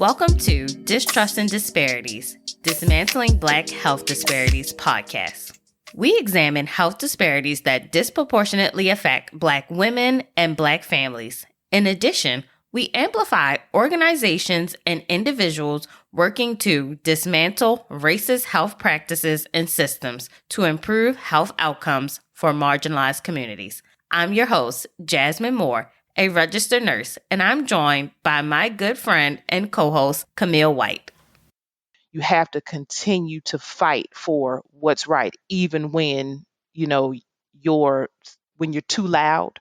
Welcome to Distrust and Disparities, Dismantling Black Health Disparities podcast. We examine health disparities that disproportionately affect Black women and Black families. In addition, we amplify organizations and individuals working to dismantle racist health practices and systems to improve health outcomes for marginalized communities. I'm your host, Jasmine Moore, a registered nurse, and I'm joined by my good friend and co-host, Camille White. You have to continue to fight for what's right, even when, when you're too loud.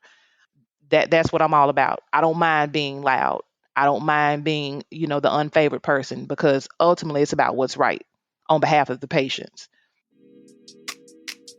That's what I'm all about. I don't mind being loud. I don't mind being, the unfavored person, because ultimately it's about what's right on behalf of the patients.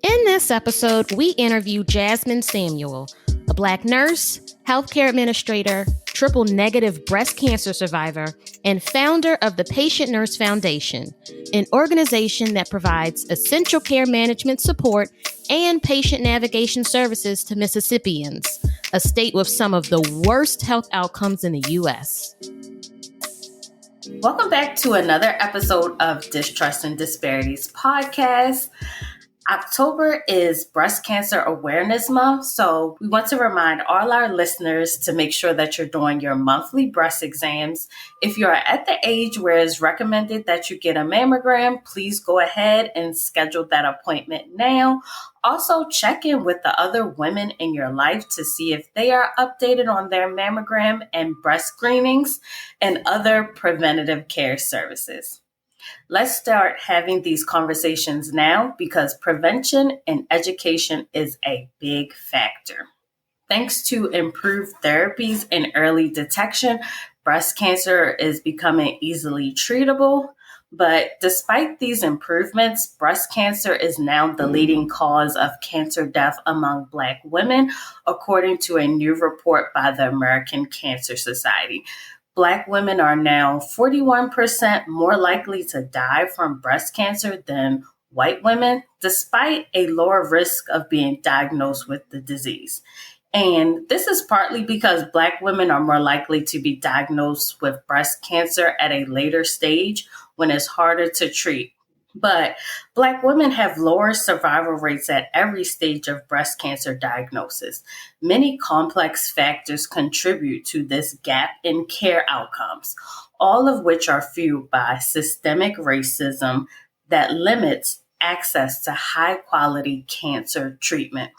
In this episode, we interview Jasmine Samuel, a Black nurse, healthcare administrator, triple-negative breast cancer survivor, and founder of the Patient Nurse Foundation, an organization that provides essential care management support and patient navigation services to Mississippians, a state with some of the worst health outcomes in the U.S. Welcome back to another episode of Distrust and Disparities podcast. October is Breast Cancer Awareness Month, so we want to remind all our listeners to make sure that you're doing your monthly breast exams. If you're at the age where it's recommended that you get a mammogram, please go ahead and schedule that appointment now. Also, check in with the other women in your life to see if they are updated on their mammogram and breast screenings and other preventative care services. Let's start having these conversations now, because prevention and education is a big factor. Thanks to improved therapies and early detection, breast cancer is becoming easily treatable. But despite these improvements, breast cancer is now the leading cause of cancer death among Black women, according to a new report by the American Cancer Society. Black women are now 41% more likely to die from breast cancer than white women, despite a lower risk of being diagnosed with the disease. And this is partly because Black women are more likely to be diagnosed with breast cancer at a later stage when it's harder to treat. But Black women have lower survival rates at every stage of breast cancer diagnosis. Many complex factors contribute to this gap in care outcomes, all of which are fueled by systemic racism that limits access to high-quality cancer treatment.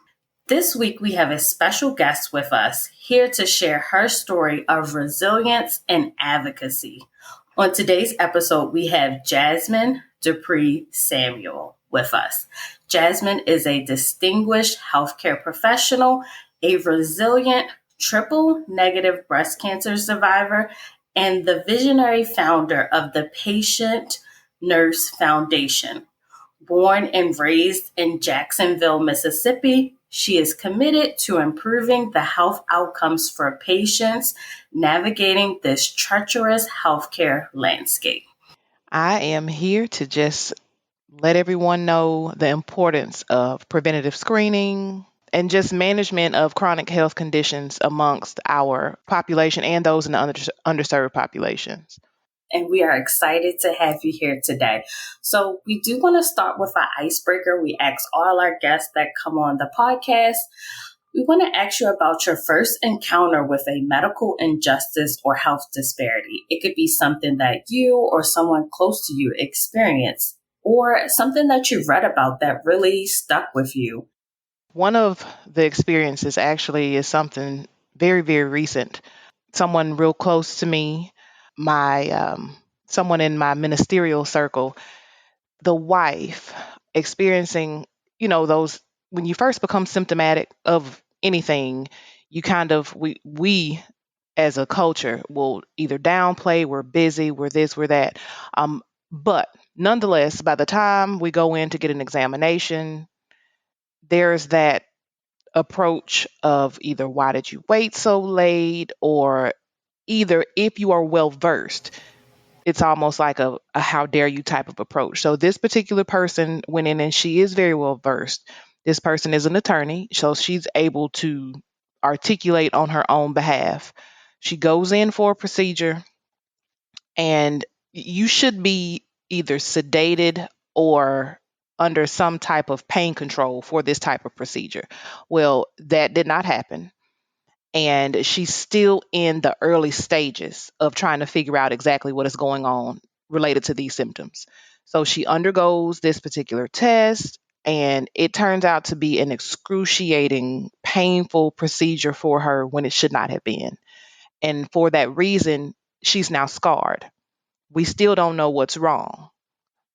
This week, we have a special guest with us here to share her story of resilience and advocacy. On today's episode, we have Jasmine Samuel with us. Jasmine is a distinguished healthcare professional, a resilient triple-negative breast cancer survivor, and the visionary founder of the Patient Nurse Foundation. Born and raised in Jacksonville, Mississippi, she is committed to improving the health outcomes for patients navigating this treacherous healthcare landscape. I am here to just let everyone know the importance of preventative screening and just management of chronic health conditions amongst our population and those in the underserved populations. And we are excited to have you here today. So we do want to start with our icebreaker. We ask all our guests that come on the podcast. We want to ask you about your first encounter with a medical injustice or health disparity. It could be something that you or someone close to you experienced, or something that you read about that really stuck with you. One of the experiences actually is something very, very recent. Someone real close to me, someone in my ministerial circle, the wife experiencing, those, when you first become symptomatic of anything, you we as a culture will either downplay, we're busy, we're this, we're that. But nonetheless, by the time we go in to get an examination, there's that approach of either why did you wait so late, or either if you are well versed, it's almost like a how dare you type of approach. So this particular person went in and she is very well versed. This person is an attorney, so she's able to articulate on her own behalf. She goes in for a procedure. And you should be either sedated or under some type of pain control for this type of procedure. Well, that did not happen. And she's still in the early stages of trying to figure out exactly what is going on related to these symptoms. So she undergoes this particular test, and it turns out to be an excruciating, painful procedure for her when it should not have been. And for that reason, she's now scarred. We still don't know what's wrong.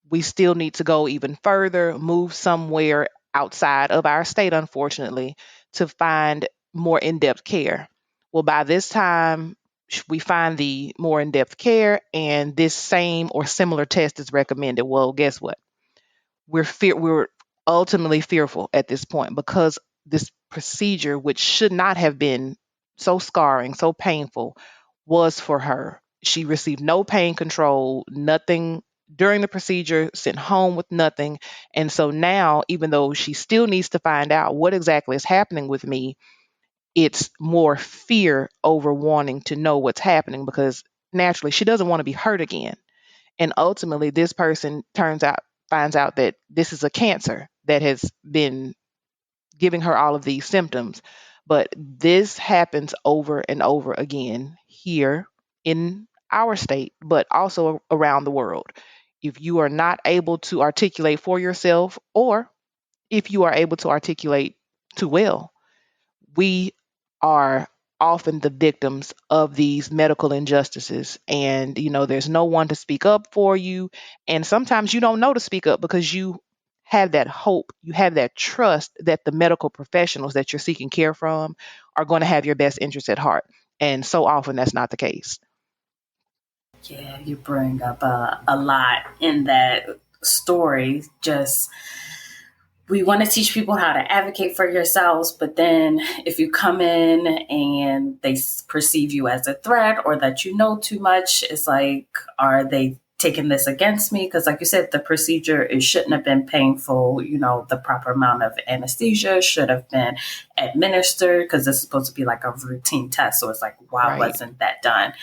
We still need to go even further, move somewhere outside of our state, unfortunately, to find more in depth care. Well, by this time, we find the more in depth care, and this same or similar test is recommended. Well, guess what? We're ultimately fearful at this point because this procedure, which should not have been so scarring, so painful, was for her. She received no pain control, nothing during the procedure, sent home with nothing. And so now, even though she still needs to find out what exactly is happening with me, it's more fear over wanting to know what's happening because naturally she doesn't want to be hurt again. And ultimately, this person finds out that this is a cancer that has been giving her all of these symptoms. But this happens over and over again here in our state, but also around the world. If you are not able to articulate for yourself, or if you are able to articulate too well, we are often the victims of these medical injustices. And, there's no one to speak up for you. And sometimes you don't know to speak up because you have that hope, you have that trust that the medical professionals that you're seeking care from are going to have your best interests at heart. And so often that's not the case. Yeah, you bring up a lot in that story. Just we want to teach people how to advocate for yourselves, but then if you come in and they perceive you as a threat or that you know too much, it's like, are they taking this against me? Because like you said, the procedure, it shouldn't have been painful. The proper amount of anesthesia should have been administered because it's supposed to be like a routine test. So it's like, why Right. wasn't that done?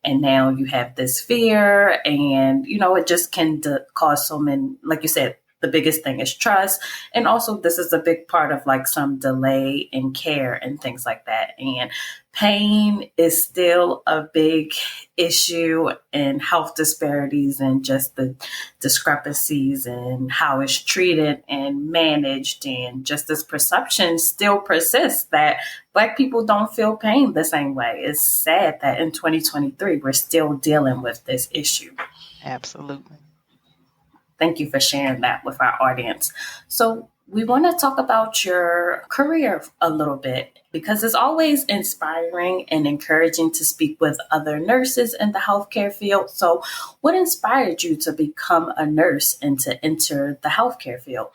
And now you have this fear, and it just can cause so many, like you said, the biggest thing is trust. And also, this is a big part of like some delay in care and things like that. And pain is still a big issue, in health disparities and just the discrepancies and how it's treated and managed. And just this perception still persists that Black people don't feel pain the same way. It's sad that in 2023, we're still dealing with this issue. Absolutely. Thank you for sharing that with our audience. So, we want to talk about your career a little bit because it's always inspiring and encouraging to speak with other nurses in the healthcare field. So, what inspired you to become a nurse and to enter the healthcare field?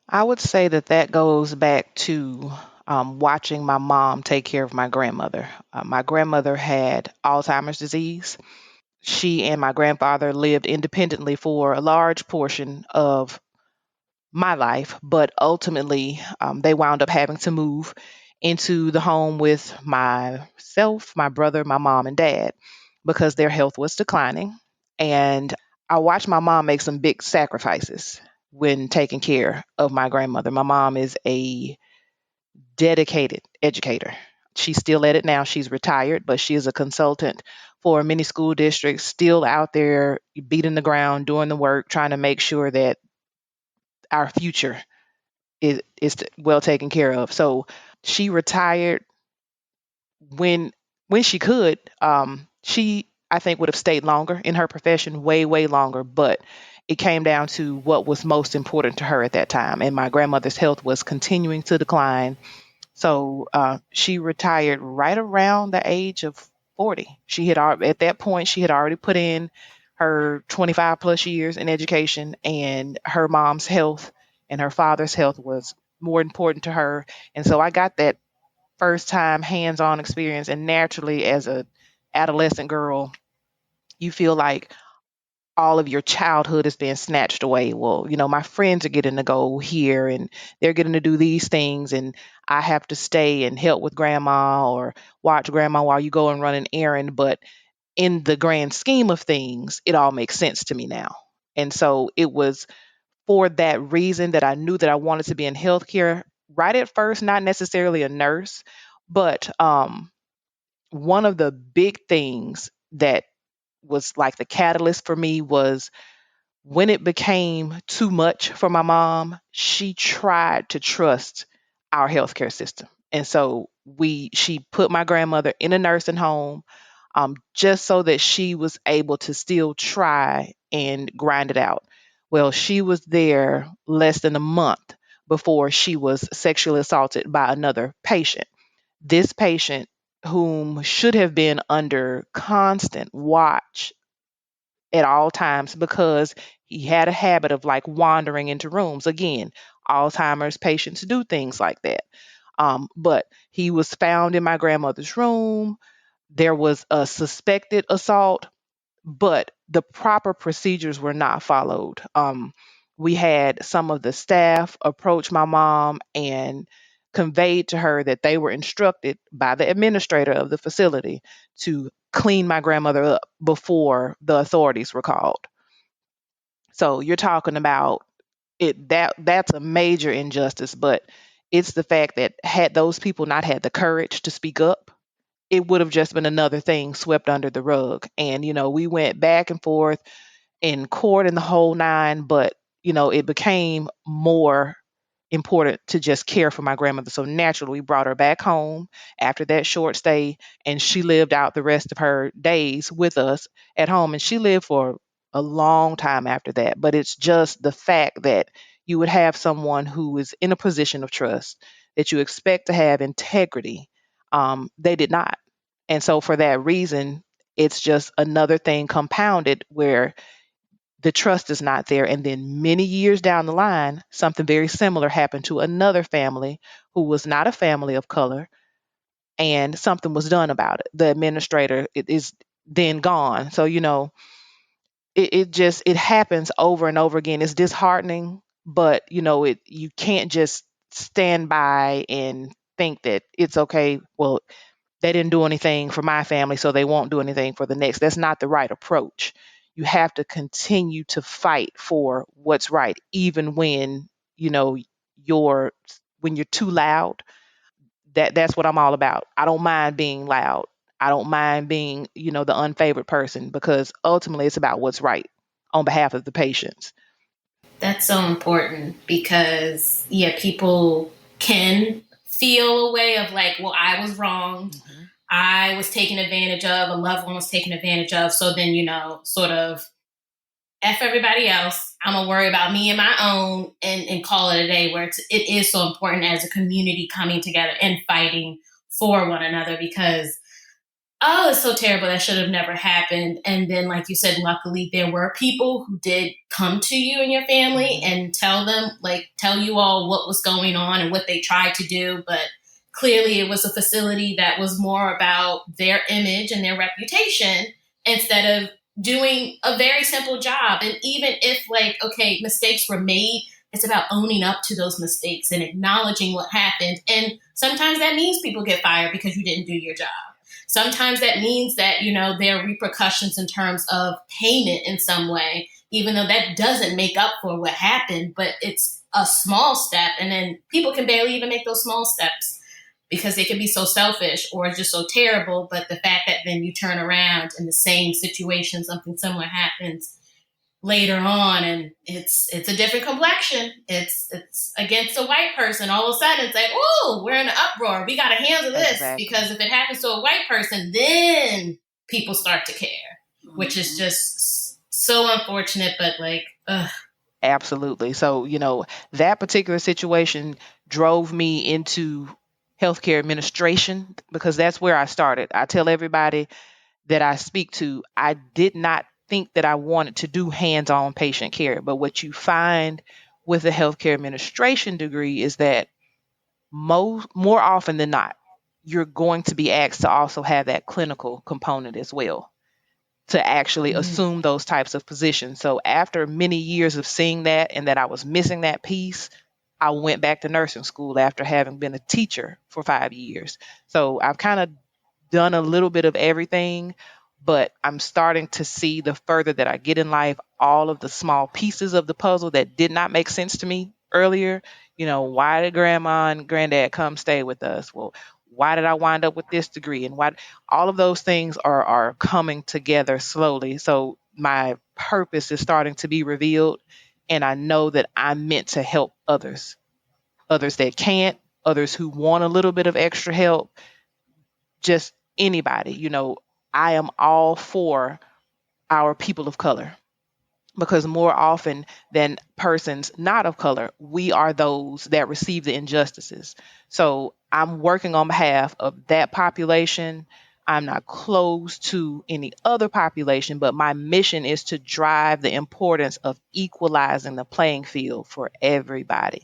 I would say that goes back to watching my mom take care of my grandmother. My grandmother had Alzheimer's disease. She and my grandfather lived independently for a large portion of my life, but ultimately they wound up having to move into the home with myself, my brother, my mom, and dad because their health was declining. And I watched my mom make some big sacrifices when taking care of my grandmother. My mom is a dedicated educator. She's still at it now. She's retired, but she is a consultant for many school districts, still out there beating the ground, doing the work, trying to make sure that our future is well taken care of. So she retired when she could. She, I think, would have stayed longer in her profession, way longer, but it came down to what was most important to her at that time. And my grandmother's health was continuing to decline. So she retired right around the age of 40. At that point, she had already put in her 25 plus years in education, and her mom's health and her father's health was more important to her. And so I got that first time hands-on experience. And naturally, as a adolescent girl, you feel like all of your childhood is being snatched away. Well, my friends are getting to go here and they're getting to do these things, and I have to stay and help with grandma or watch grandma while you go and run an errand. But in the grand scheme of things, it all makes sense to me now. And so it was for that reason that I knew that I wanted to be in healthcare right at first, not necessarily a nurse, but one of the big things that was like the catalyst for me was when it became too much for my mom, she tried to trust our healthcare system. And so she put my grandmother in a nursing home, just so that she was able to still try and grind it out. Well, she was there less than a month before she was sexually assaulted by another patient. This patient, whom should have been under constant watch at all times because he had a habit of like wandering into rooms. Again, Alzheimer's patients do things like that. But he was found in my grandmother's room. There was a suspected assault, but the proper procedures were not followed. We had some of the staff approach my mom and conveyed to her that they were instructed by the administrator of the facility to clean my grandmother up before the authorities were called. So you're talking about that's a major injustice, but it's the fact that had those people not had the courage to speak up, it would have just been another thing swept under the rug. And we went back and forth in court and the whole nine, but it became more important to just care for my grandmother. So naturally, we brought her back home after that short stay, and she lived out the rest of her days with us at home. And she lived for a long time after that. But it's just the fact that you would have someone who is in a position of trust that you expect to have integrity. They did not. And so for that reason, it's just another thing compounded where the trust is not there. And then many years down the line, something very similar happened to another family who was not a family of color, and something was done about it. The administrator is then gone. So, it happens over and over again. It's disheartening, but you can't just stand by and think that it's okay. Well, they didn't do anything for my family, so they won't do anything for the next. That's not the right approach. You have to continue to fight for what's right, even when you're when you're too loud. That's what I'm all about. I don't mind being loud. I don't mind being the unfavored person, because ultimately it's about what's right on behalf of the patients. That's so important because, yeah, people can feel a way of like, well, I was wrong. Mm-hmm. I was taken advantage of. A loved one was taken advantage of. So then, sort of F everybody else. I'm going to worry about me and my own and call it a day, where it is so important as a community coming together and fighting for one another, because oh, it's so terrible. That should have never happened. And then, like you said, luckily there were people who did come to you and your family and tell you all what was going on and what they tried to do. But clearly it was a facility that was more about their image and their reputation instead of doing a very simple job. And even if mistakes were made, it's about owning up to those mistakes and acknowledging what happened. And sometimes that means people get fired because you didn't do your job. Sometimes that means that, there are repercussions in terms of payment in some way, even though that doesn't make up for what happened, but it's a small step. And then people can barely even make those small steps because they can be so selfish or just so terrible. But the fact that then you turn around in the same situation, something similar happens later on, and it's a different complexion. It's against a white person. All of a sudden, it's like, oh, we're in an uproar. We got to handle this. Exactly. Because if it happens to a white person, then people start to care, which is just so unfortunate. But ugh. Absolutely. So that particular situation drove me into healthcare administration, because that's where I started. I tell everybody that I speak to, I did not think that I wanted to do hands-on patient care. But what you find with a healthcare administration degree is that more often than not, you're going to be asked to also have that clinical component as well, to actually assume those types of positions. So after many years of seeing that and that I was missing that piece, I went back to nursing school after having been a teacher for 5 years. So I've kind of done a little bit of everything, But I'm starting to see, the further that I get in life, all of the small pieces of the puzzle that did not make sense to me earlier. Why did grandma and granddad come stay with us? Well, why did I wind up with this degree? And why? All of those things are coming together slowly. So my purpose is starting to be revealed. And I know that I'm meant to help others that can't, others who want a little bit of extra help, just anybody. I am all for our people of color, because more often than persons not of color, we are those that receive the injustices. So I'm working on behalf of that population. I'm not close to any other population, but my mission is to drive the importance of equalizing the playing field for everybody.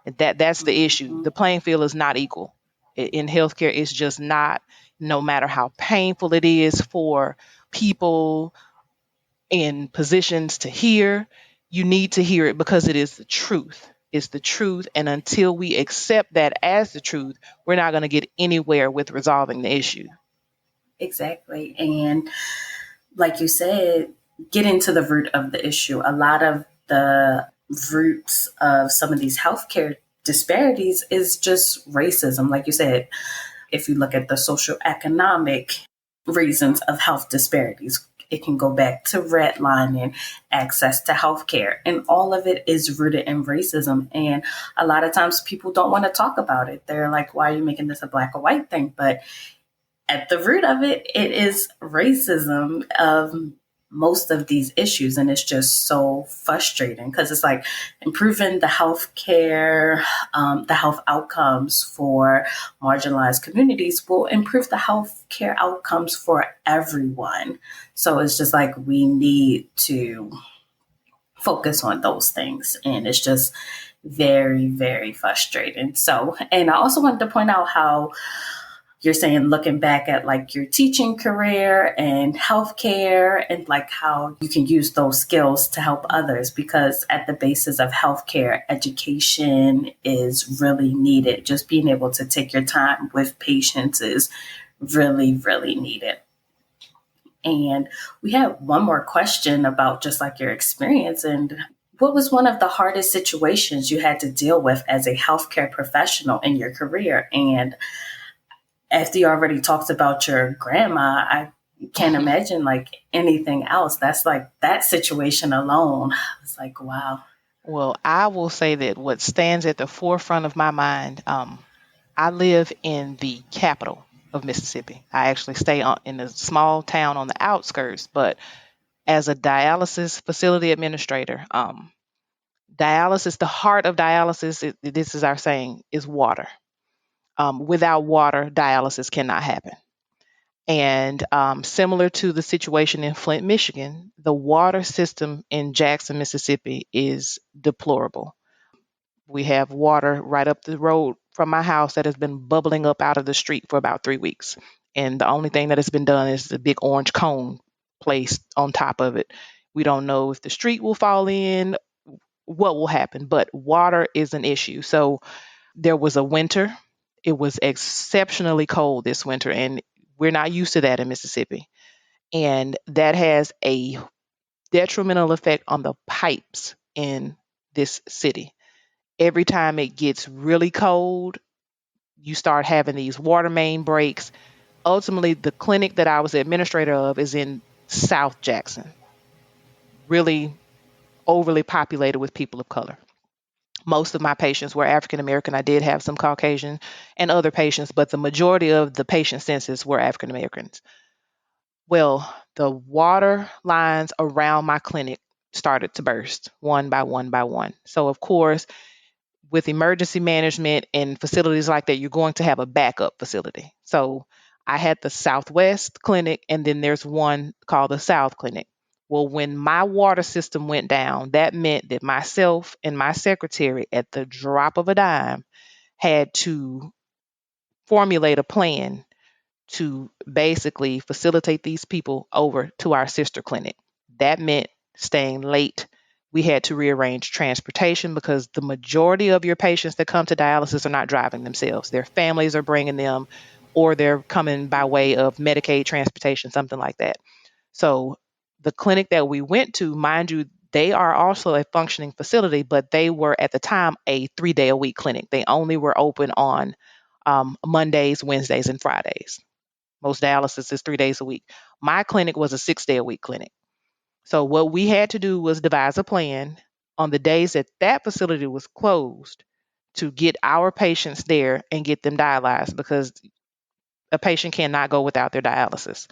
And that's the issue. The playing field is not equal. In healthcare, it's just not, no matter how painful it is for people in positions to hear, you need to hear it because it is the truth. It's the truth. And until we accept that as the truth, we're not going to get anywhere with resolving the issue. Exactly. And like you said, getting to the root of the issue. A lot of the roots of some of these healthcare disparities is just racism. Like you said, if you look at the socioeconomic reasons of health disparities, it can go back to redlining, access to healthcare, and all of it is rooted in racism. And a lot of times people don't want to talk about it. They're like, why are you making this a black or white thing? But at the root of it, it is racism of most of these issues. And it's just so frustrating because it's like improving the healthcare, the health outcomes for marginalized communities will improve the healthcare outcomes for everyone. So it's just like we need to focus on those things. And it's just very, very frustrating. So, and I also wanted to point out how you're saying, looking back at like your teaching career and healthcare and like how you can use those skills to help others, because at the basis of healthcare, education is really needed. Just being able to take your time with patients is really, really needed. And we have one more question about just like your experience. And what was one of the hardest situations you had to deal with as a healthcare professional in your career? And after you already talked about your grandma, I can't imagine like anything else. That's like that situation alone. It's like, wow. Well, I will say that what stands at the forefront of my mind, I live in the capital of Mississippi. I actually stay in a small town on the outskirts, but as a dialysis facility administrator, dialysis, the heart of dialysis, this is our saying, is water. Without water, dialysis cannot happen. And similar to the situation in Flint, Michigan, the water system in Jackson, Mississippi is deplorable. We have water right up the road from my house that has been bubbling up out of the street for about 3 weeks. And the only thing that has been done is the big orange cone placed on top of it. We don't know if the street will fall in, what will happen, but water is an issue. So there was a winter. It was exceptionally cold this winter, and we're not used to that in Mississippi. And that has a detrimental effect on the pipes in this city. Every time it gets really cold, you start having these water main breaks. Ultimately, the clinic that I was the administrator of is in South Jackson, really overly populated with people of color. Most of my patients were African American. I did have some Caucasian and other patients, but the majority of the patient census were African Americans. Well, the water lines around my clinic started to burst one by one by one. So, of course, with emergency management and facilities like that, you're going to have a backup facility. So, I had the Southwest Clinic, and then there's one called the South Clinic. Well, when my water system went down, that meant that myself and my secretary, at the drop of a dime, had to formulate a plan to basically facilitate these people over to our sister clinic. That meant staying late. We had to rearrange transportation because the majority of your patients that come to dialysis are not driving themselves. Their families are bringing them, or they're coming by way of Medicaid transportation, something like that. So the clinic that we went to, mind you, they are also a functioning facility, but they were at the time a 3 day a week clinic. They only were open on Mondays, Wednesdays, and Fridays. Most dialysis is 3 days a week. My clinic was a 6 day a week clinic. So what we had to do was devise a plan on the days that that facility was closed to get our patients there and get them dialyzed, because a patient cannot go without their dialysis.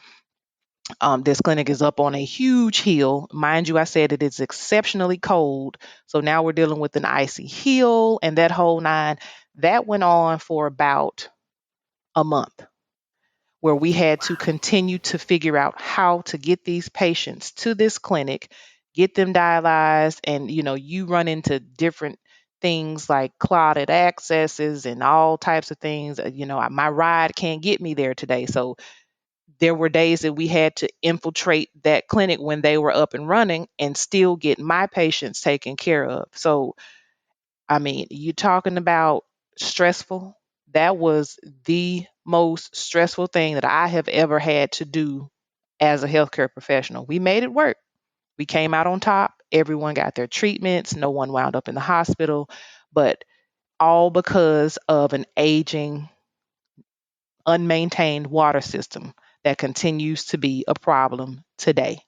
This clinic is up on a huge hill. Mind you, I said it is exceptionally cold. So now we're dealing with an icy hill and that whole nine. That went on for about a month, where we had to continue to figure out how to get these patients to this clinic, get them dialyzed. And, you run into different things like clotted accesses and all types of things. My ride can't get me there today. So there were days that we had to infiltrate that clinic when they were up and running and still get my patients taken care of. So, I mean, you talking about stressful. That was the most stressful thing that I have ever had to do as a healthcare professional. We made it work. We came out on top. Everyone got their treatments. No one wound up in the hospital, but all because of an aging, unmaintained water system that continues to be a problem today.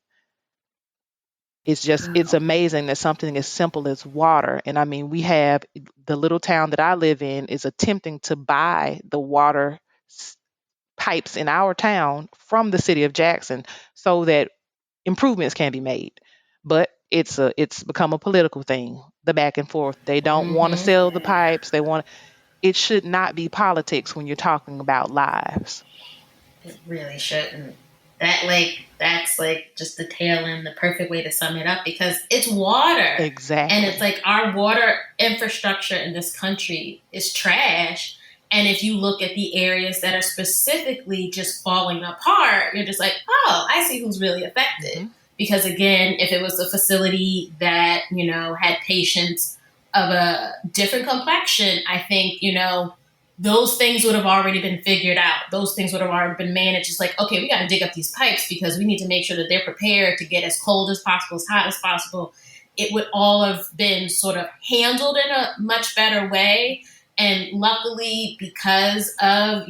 It's amazing that something as simple as water, and I mean, we have the little town that I live in is attempting to buy the water pipes in our town from the city of Jackson so that improvements can be made. But it's become a political thing, the back and forth. They don't want to sell the pipes. It should not be politics when you're talking about lives. It really shouldn't. That's just the tail end, the perfect way to sum it up, because it's water. Exactly. And it's like our water infrastructure in this country is trash. And if you look at the areas that are specifically just falling apart, you're just like, oh, I see who's really affected. Mm-hmm. Because again, if it was a facility that, had patients of a different complexion, I think, those things would have already been figured out. Those things would have already been managed. It's like, okay, we got to dig up these pipes because we need to make sure that they're prepared to get as cold as possible, as hot as possible. It would all have been sort of handled in a much better way. And luckily, because of,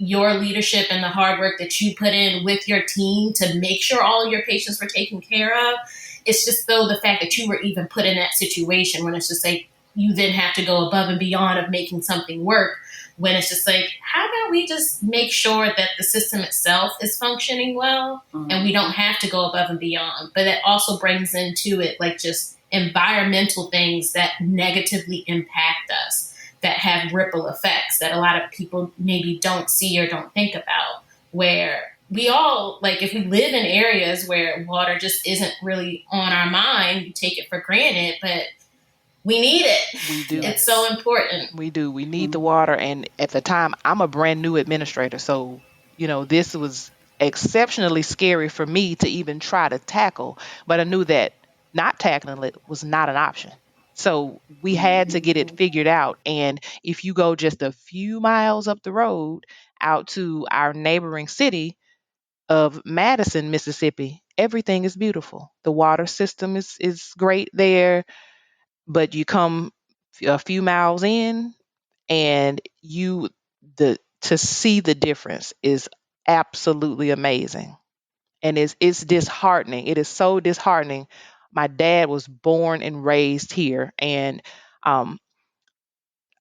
your leadership and the hard work that you put in with your team to make sure all your patients were taken care of, it's just though the fact that you were even put in that situation when it's just like, you then have to go above and beyond of making something work, when it's just like, how about we just make sure that the system itself is functioning well, and we don't have to go above and beyond. But it also brings into it like just environmental things that negatively impact us, that have ripple effects that a lot of people maybe don't see or don't think about, where we all, like, if we live in areas where water just isn't really on our mind, you take it for granted, but we need it. We do. It's so important. We do. We need the water. And at the time, I'm a brand new administrator. So, this was exceptionally scary for me to even try to tackle. But I knew that not tackling it was not an option. So we had to get it figured out. And if you go just a few miles up the road out to our neighboring city of Madison, Mississippi, everything is beautiful. The water system is great there. But you come a few miles in and to see the difference is absolutely amazing. And it's disheartening. It is so disheartening. My dad was born and raised here, and I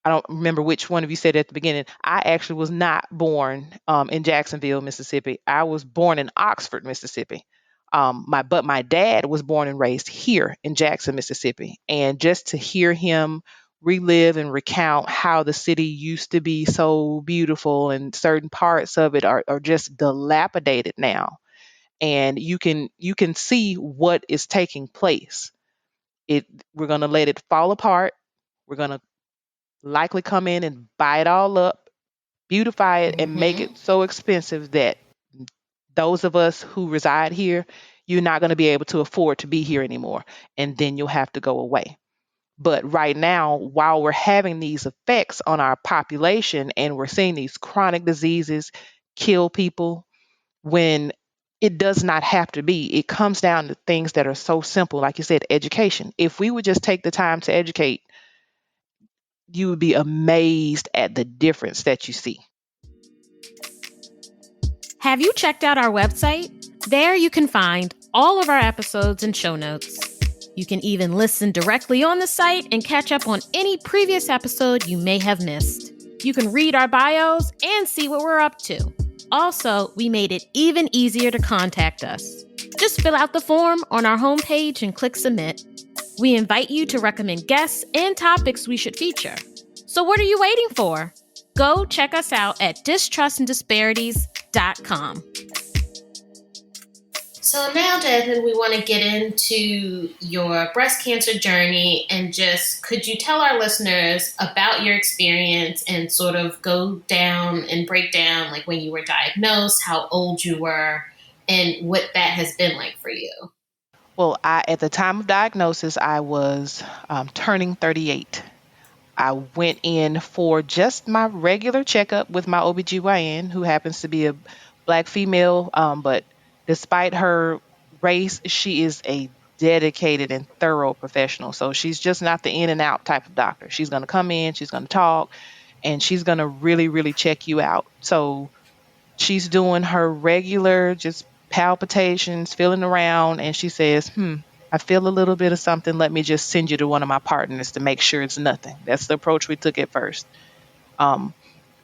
don't remember which one of you said at the beginning. I actually was not born in Jacksonville, Mississippi. I was born in Oxford, Mississippi. But my dad was born and raised here in Jackson, Mississippi. And just to hear him relive and recount how the city used to be so beautiful, and certain parts of it are just dilapidated now. And you can see what is taking place. We're gonna let it fall apart. We're gonna likely come in and buy it all up, beautify it, and make it so expensive that those of us who reside here, you're not going to be able to afford to be here anymore. And then you'll have to go away. But right now, while we're having these effects on our population and we're seeing these chronic diseases kill people, when it does not have to be. It comes down to things that are so simple, like you said, education. If we would just take the time to educate, you would be amazed at the difference that you see. Have you checked out our website? There you can find all of our episodes and show notes. You can even listen directly on the site and catch up on any previous episode you may have missed. You can read our bios and see what we're up to. Also, we made it even easier to contact us. Just fill out the form on our homepage and click submit. We invite you to recommend guests and topics we should feature. So what are you waiting for? Go check us out at distrustanddisparities.com. So now, Jasmine, we want to get into your breast cancer journey, and just could you tell our listeners about your experience and sort of go down and break down like when you were diagnosed, how old you were, and what that has been like for you? Well, at the time of diagnosis, I was turning 38. I went in for just my regular checkup with my OBGYN, who happens to be a Black female, but despite her race, she is a dedicated and thorough professional. So she's just not the in and out type of doctor. She's going to come in, she's going to talk, and she's going to really, really check you out. So she's doing her regular just palpitations, feeling around, and she says, I feel a little bit of something. Let me just send you to one of my partners to make sure it's nothing. That's the approach we took at first.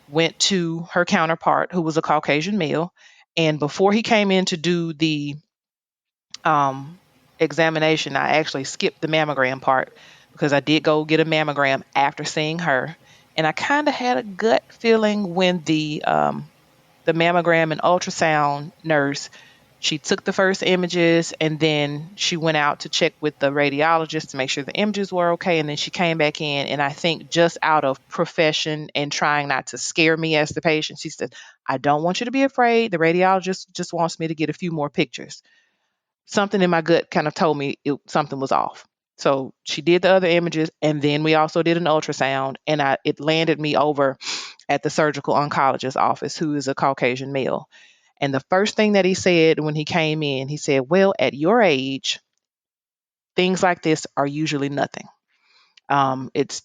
Went to her counterpart, who was a Caucasian male. And before he came in to do the examination, I actually skipped the mammogram part because I did go get a mammogram after seeing her. And I kind of had a gut feeling when the mammogram and ultrasound nurse, she took the first images and then she went out to check with the radiologist to make sure the images were okay. And then she came back in, and I think just out of profession and trying not to scare me as the patient, she said, I don't want you to be afraid. The radiologist just wants me to get a few more pictures. Something in my gut kind of told me something was off. So she did the other images, and then we also did an ultrasound, and it landed me over at the surgical oncologist's office, who is a Caucasian male. And the first thing that he said when he came in, he said, well, at your age, things like this are usually nothing. It's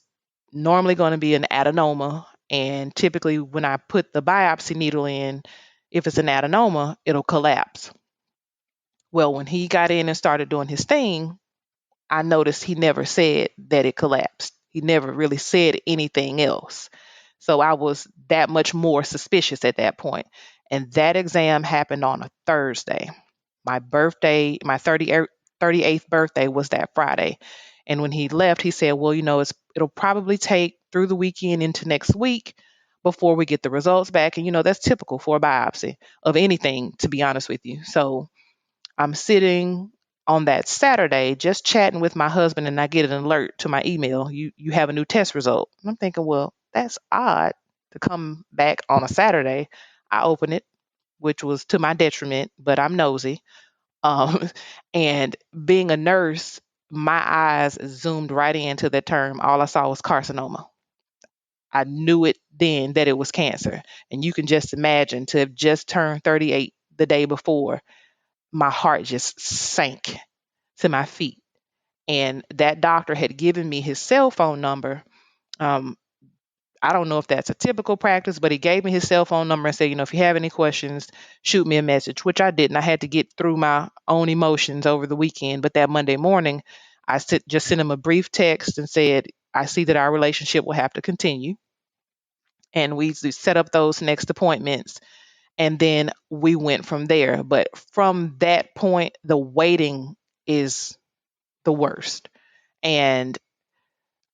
normally going to be an adenoma. And typically when I put the biopsy needle in, if it's an adenoma, it'll collapse. Well, when he got in and started doing his thing, I noticed he never said that it collapsed. He never really said anything else. So I was that much more suspicious at that point. And that exam happened on a Thursday. My birthday, my 38th birthday was that Friday. And when he left, he said, well, it'll probably take through the weekend into next week before we get the results back. And, that's typical for a biopsy of anything, to be honest with you. So I'm sitting on that Saturday just chatting with my husband, and I get an alert to my email. You have a new test result. And I'm thinking, well, that's odd to come back on a Saturday. I open it, which was to my detriment, but I'm nosy. And being a nurse, my eyes zoomed right into that term. All I saw was carcinoma. I knew it then that it was cancer. And you can just imagine, to have just turned 38 the day before, my heart just sank to my feet. And that doctor had given me his cell phone number. I don't know if that's a typical practice, but he gave me his cell phone number and said, if you have any questions, shoot me a message, which I didn't. I had to get through my own emotions over the weekend. But that Monday morning, I just sent him a brief text and said, I see that our relationship will have to continue. And we set up those next appointments. And then we went from there. But from that point, the waiting is the worst. And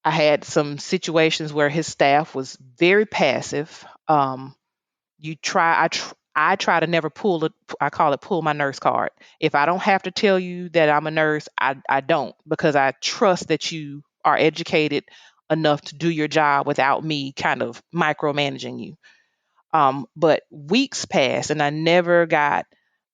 I had some situations where his staff was very passive. I try to never pull it. I call it pull my nurse card. If I don't have to tell you that I'm a nurse, I don't, because I trust that you are educated enough to do your job without me kind of micromanaging you. But weeks passed and I never got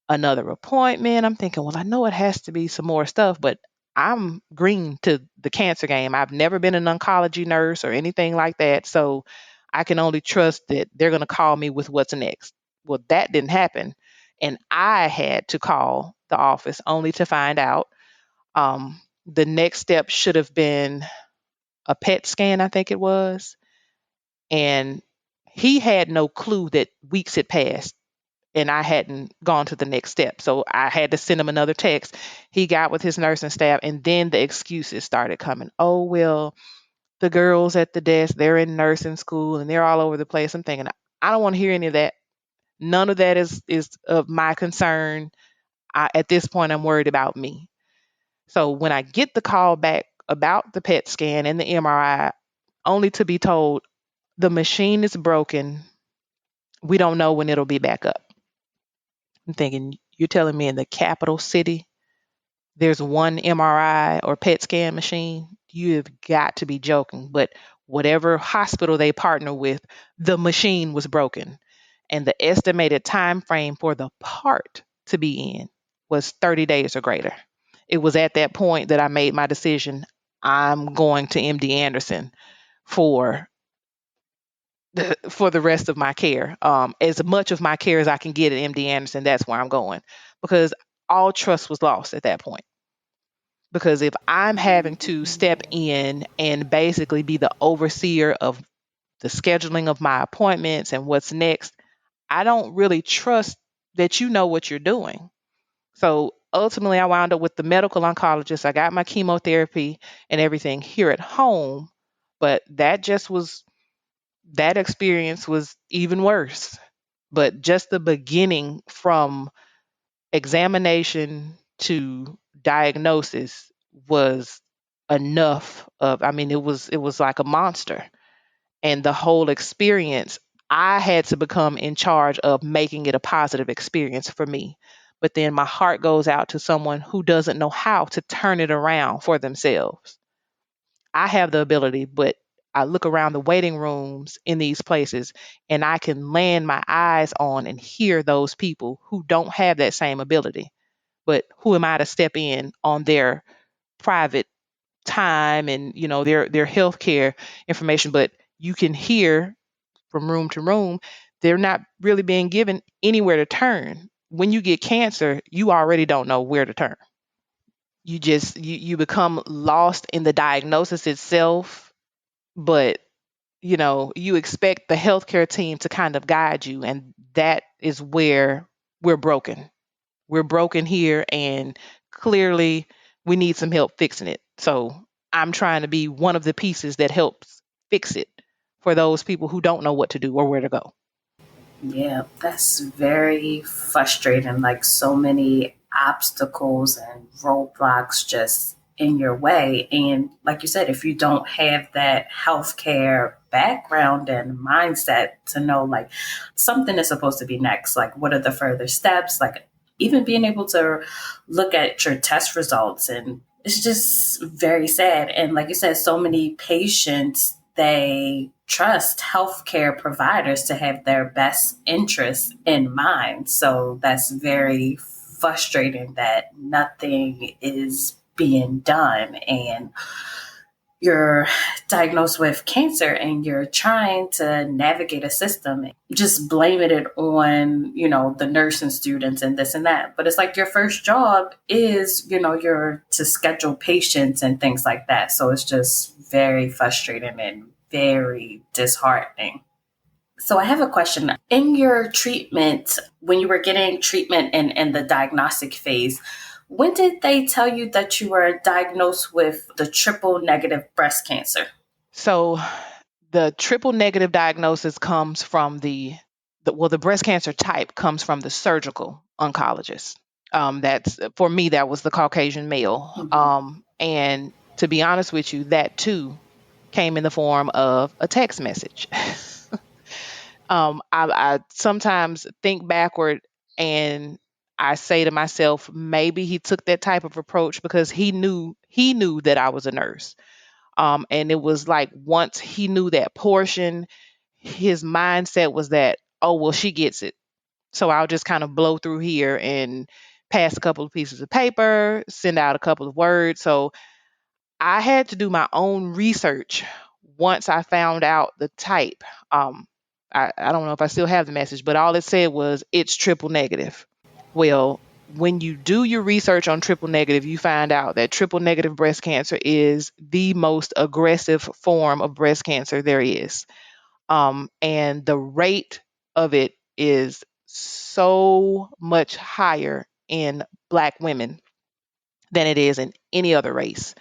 another appointment. I'm thinking, well, I know it has to be some more stuff, but I'm green to the cancer game. I've never been an oncology nurse or anything like that. So I can only trust that they're going to call me with what's next. Well, that didn't happen. And I had to call the office only to find out the next step should have been a PET scan, I think it was. And he had no clue that weeks had passed and I hadn't gone to the next step. So I had to send him another text. He got with his nursing staff, and then the excuses started coming. Oh, well, the girls at the desk, they're in nursing school and they're all over the place. I'm thinking, I don't want to hear any of that. None of that is of my concern. At this point, I'm worried about me. So when I get the call back about the PET scan and the MRI, only to be told the machine is broken. We don't know when it'll be back up. I'm thinking, you're telling me in the capital city there's one MRI or PET scan machine? You have got to be joking. But whatever hospital they partner with, the machine was broken. And the estimated time frame for the part to be in was 30 days or greater. It was at that point that I made my decision. I'm going to MD Anderson for the rest of my care. As much of my care as I can get at MD Anderson, that's where I'm going, because all trust was lost at that point. Because if I'm having to step in and basically be the overseer of the scheduling of my appointments and what's next, I don't really trust that you know what you're doing. So ultimately, I wound up with the medical oncologist. I got my chemotherapy and everything here at home, but that experience was even worse. But just the beginning from examination to diagnosis was enough of, I mean, it was like a monster. And the whole experience, I had to become in charge of making it a positive experience for me. But then my heart goes out to someone who doesn't know how to turn it around for themselves. I have the ability, but I look around the waiting rooms in these places and I can land my eyes on and hear those people who don't have that same ability. But who am I to step in on their private time and their healthcare information? But you can hear from room to room, they're not really being given anywhere to turn. When you get cancer, you already don't know where to turn. You become lost in the diagnosis itself, but you expect the healthcare team to kind of guide you, and that is where we're broken. We're broken here, and clearly we need some help fixing it. So I'm trying to be one of the pieces that helps fix it for those people who don't know what to do or where to go. Yeah, that's very frustrating. Like so many obstacles and roadblocks just in your way. And like you said, if you don't have that healthcare background and mindset to know like something is supposed to be next, like what are the further steps, like even being able to look at your test results, and it's just very sad. And like you said, so many patients, they trust healthcare providers to have their best interests in mind. So that's very frustrating that nothing is being done, and you're diagnosed with cancer and you're trying to navigate a system, just blaming it on, the nursing students and this and that. But it's like your first job is, you're to schedule patients and things like that. So it's just very frustrating and very disheartening. So I have a question. In your treatment, when you were getting treatment in the diagnostic phase, when did they tell you that you were diagnosed with the triple negative breast cancer? So the triple negative diagnosis comes from the breast cancer type comes from the surgical oncologist. That's for me, that was the Caucasian male. And to be honest with you, that too came in the form of a text message. I sometimes think backward and I say to myself, maybe he took that type of approach because he knew that I was a nurse. And it was like once he knew that portion, his mindset was that, oh well, she gets it. So I'll just kind of blow through here and pass a couple of pieces of paper, send out a couple of words. So I had to do my own research once I found out the type. I don't know if I still have the message, but all it said was it's triple negative. Well, when you do your research on triple negative, you find out that triple negative breast cancer is the most aggressive form of breast cancer there is. And the rate of it is so much higher in Black women than it is in any other race.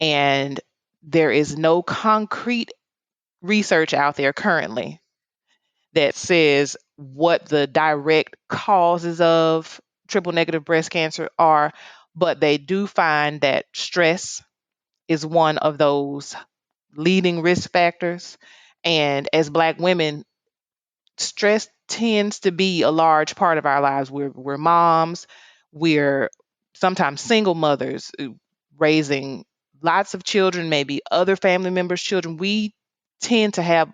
And there is no concrete research out there currently that says what the direct causes of triple negative breast cancer are, but they do find that stress is one of those leading risk factors. And as Black women, stress tends to be a large part of our lives. We're moms, we're sometimes single mothers raising lots of children, maybe other family members' children. We tend to have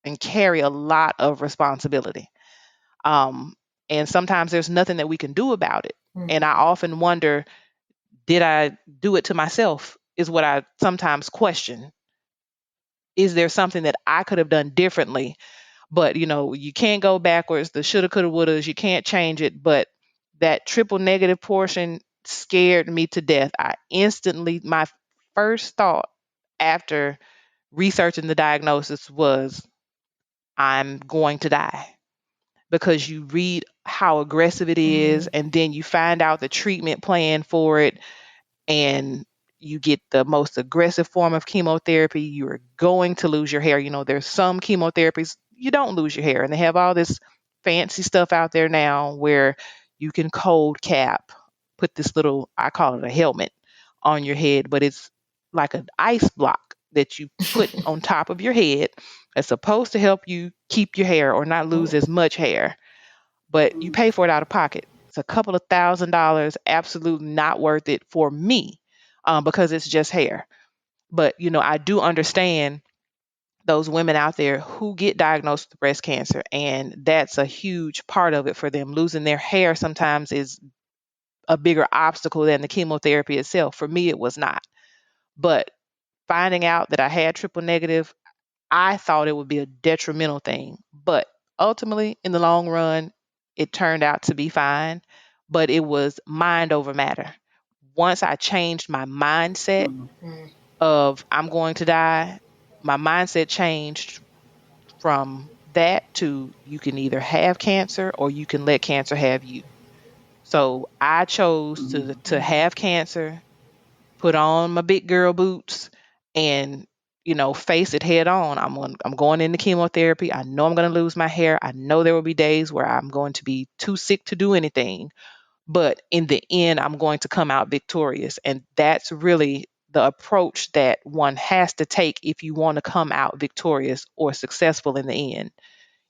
and carry a lot of responsibility. Um, and sometimes there's nothing that we can do about it. And I often wonder, did I do it to myself? Is what I sometimes question. Is there something that I could have done differently? But you can't go backwards. The shoulda, coulda, wouldas, you can't change it. But that triple negative portion scared me to death. My first thought after researching the diagnosis was, I'm going to die. Because you read how aggressive it is, and then you find out the treatment plan for it, and you get the most aggressive form of chemotherapy. You're going to lose your hair. There's some chemotherapies you don't lose your hair, and they have all this fancy stuff out there now where you can cold cap, put this little, I call it a helmet, on your head, but it's like an ice block that you put on top of your head. It's supposed to help you keep your hair or not lose as much hair, but you pay for it out of pocket. It's a couple of $1,000, absolutely not worth it for me, because it's just hair. But I do understand those women out there who get diagnosed with breast cancer, and that's a huge part of it for them. Losing their hair sometimes is a bigger obstacle than the chemotherapy itself. For me, it was not. But finding out that I had triple negative, I thought it would be a detrimental thing. But ultimately, in the long run, it turned out to be fine. But it was mind over matter. Once I changed my mindset of I'm going to die, my mindset changed from that to you can either have cancer or you can let cancer have you. So I chose to have cancer, put on my big girl boots, and face it head on. I'm going into chemotherapy. I know I'm going to lose my hair. I know there will be days where I'm going to be too sick to do anything, but in the end I'm going to come out victorious. And that's really the approach that one has to take if you want to come out victorious or successful in the end.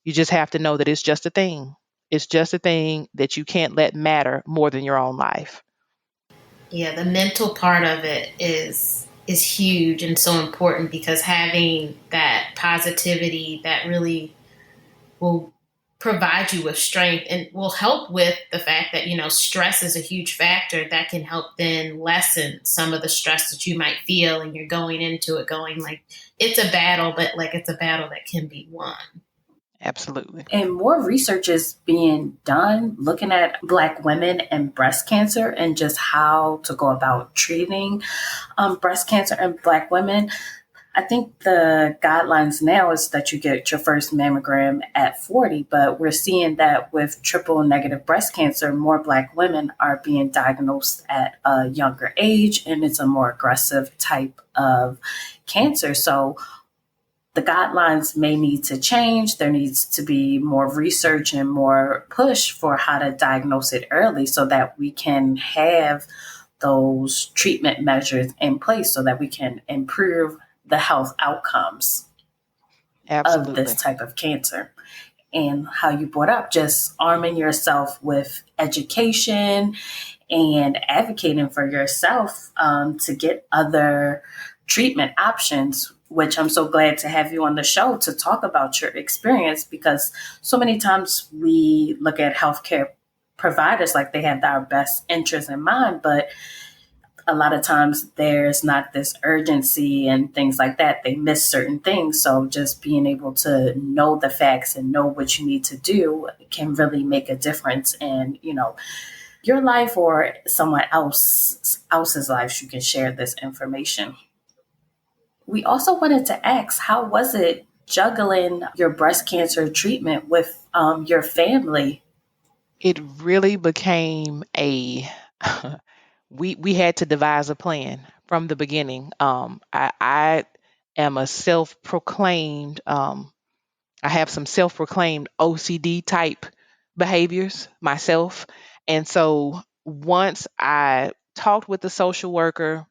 You just have to know that it's just a thing. It's just a thing that you can't let matter more than your own life. Yeah, the mental part of it is huge and so important, because having that positivity that really will provide you with strength and will help with the fact that stress is a huge factor that can help then lessen some of the stress that you might feel, and you're going into it going like it's a battle, but like it's a battle that can be won. Absolutely. And more research is being done looking at Black women and breast cancer and just how to go about treating breast cancer in Black women. I think the guidelines now is that you get your first mammogram at 40, but we're seeing that with triple negative breast cancer, more Black women are being diagnosed at a younger age, and it's a more aggressive type of cancer. So the guidelines may need to change. There needs to be more research and more push for how to diagnose it early so that we can have those treatment measures in place so that we can improve the health outcomes Absolutely. of this type of cancer. And how you brought up just arming yourself with education and advocating for yourself to get other treatment options, which I'm so glad to have you on the show to talk about your experience, because so many times we look at healthcare providers like they have our best interests in mind, but a lot of times there's not this urgency and things like that. They miss certain things. So just being able to know the facts and know what you need to do can really make a difference in, your life or someone else's life. You can share this information. We also wanted to ask, how was it juggling your breast cancer treatment with your family? It really became a we had to devise a plan from the beginning. I am a self-proclaimed I have some self-proclaimed OCD type behaviors myself. And so once I talked with the social worker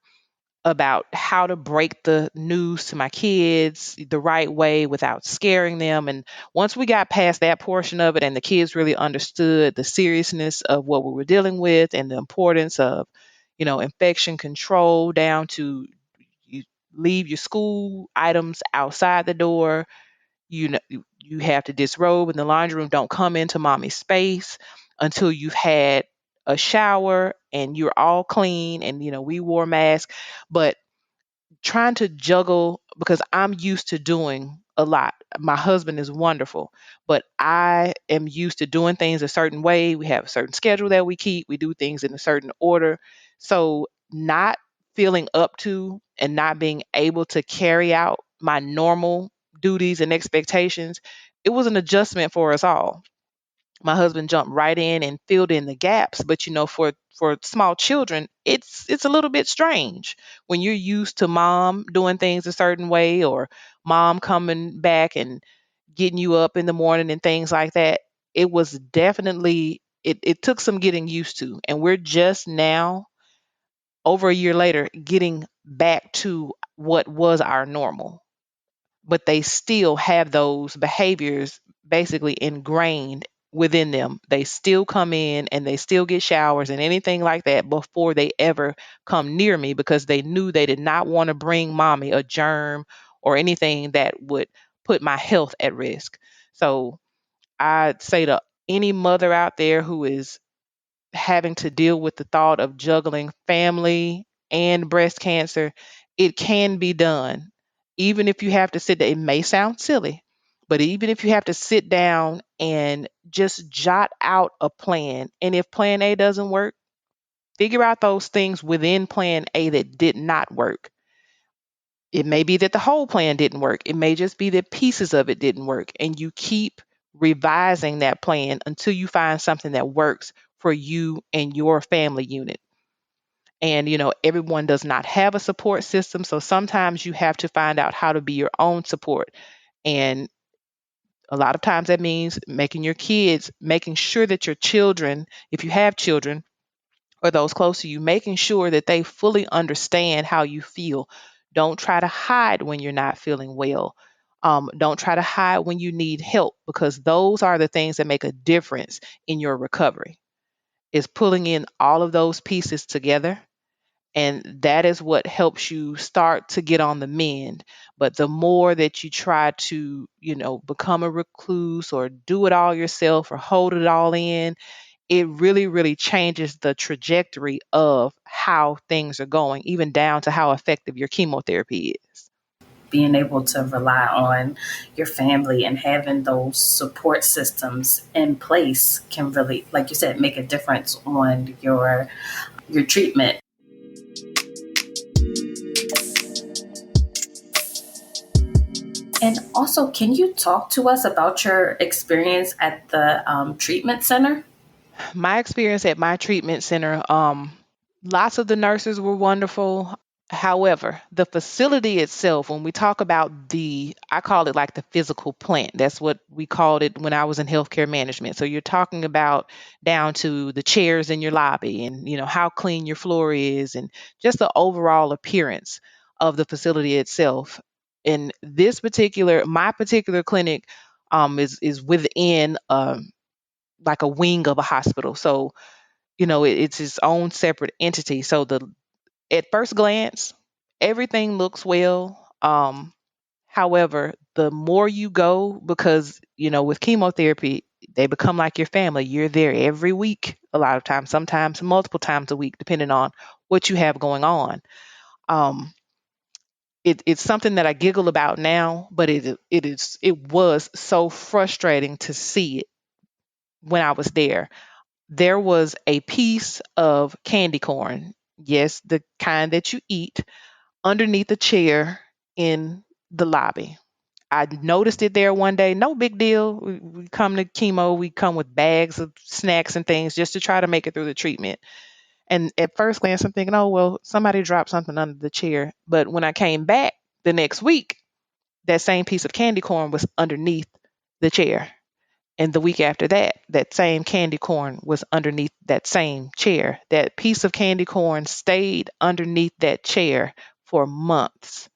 about how to break the news to my kids the right way without scaring them. And once we got past that portion of it and the kids really understood the seriousness of what we were dealing with and the importance of, infection control down to you leave your school items outside the door, you have to disrobe in the laundry room, don't come into mommy's space until you've had a shower and you're all clean and we wore masks. But trying to juggle because I'm used to doing a lot. My husband is wonderful, but I am used to doing things a certain way. We have a certain schedule that we keep. We do things in a certain order. So not feeling up to and not being able to carry out my normal duties and expectations, it was an adjustment for us all. My husband jumped right in and filled in the gaps, but for small children it's a little bit strange when you're used to mom doing things a certain way or mom coming back and getting you up in the morning and things like that. It was definitely it took some getting used to, and we're just now over a year later getting back to what was our normal, but they still have those behaviors basically ingrained within them. They still come in and they still get showers and anything like that before they ever come near me because they knew they did not want to bring mommy a germ or anything that would put my health at risk. So I'd say to any mother out there who is having to deal with the thought of juggling family and breast cancer, it can be done. Even if you have to sit there, it may sound silly, but even if you have to sit down and just jot out a plan, and if plan A doesn't work, figure out those things within plan A that did not work. It may be that the whole plan didn't work. It may just be that pieces of it didn't work. And you keep revising that plan until you find something that works for you and your family unit. And, everyone does not have a support system. So sometimes you have to find out how to be your own support. And a lot of times that means making sure that your children, if you have children, or those close to you, making sure that they fully understand how you feel. Don't try to hide when you're not feeling well. Don't try to hide when you need help because those are the things that make a difference in your recovery. Is pulling in all of those pieces together. And that is what helps you start to get on the mend. But the more that you try to, become a recluse or do it all yourself or hold it all in, it really, really changes the trajectory of how things are going, even down to how effective your chemotherapy is. Being able to rely on your family and having those support systems in place can really, like you said, make a difference on your treatment. And also, can you talk to us about your experience at the treatment center? My experience at my treatment center, lots of the nurses were wonderful. However, the facility itself, when we talk about I call it like the physical plant. That's what we called it when I was in healthcare management. So you're talking about down to the chairs in your lobby and, how clean your floor is and just the overall appearance of the facility itself. In my particular clinic, is within like a wing of a hospital. So, it's its own separate entity. So at first glance, everything looks well. However, the more you go, because, with chemotherapy, they become like your family. You're there every week, a lot of times, sometimes multiple times a week, depending on what you have going on. Um, it's something that I giggle about now, but it was so frustrating to see it when I was there. There was a piece of candy corn, yes, the kind that you eat, underneath the chair in the lobby. I noticed it there one day. No big deal. We come to chemo, we come with bags of snacks and things just to try to make it through the treatment. And at first glance, I'm thinking, oh, well, somebody dropped something under the chair. But when I came back the next week, that same piece of candy corn was underneath the chair. And the week after that, that same candy corn was underneath that same chair. That piece of candy corn stayed underneath that chair for months.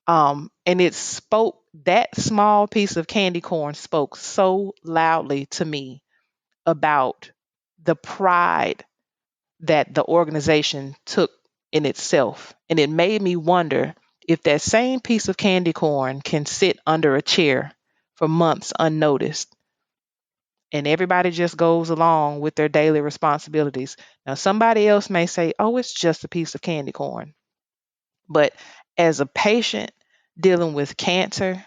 And it spoke, that small piece of candy corn spoke so loudly to me about the pride that the organization took in itself. And it made me wonder if that same piece of candy corn can sit under a chair for months unnoticed and everybody just goes along with their daily responsibilities. Now, somebody else may say, oh, it's just a piece of candy corn. But as a patient dealing with cancer,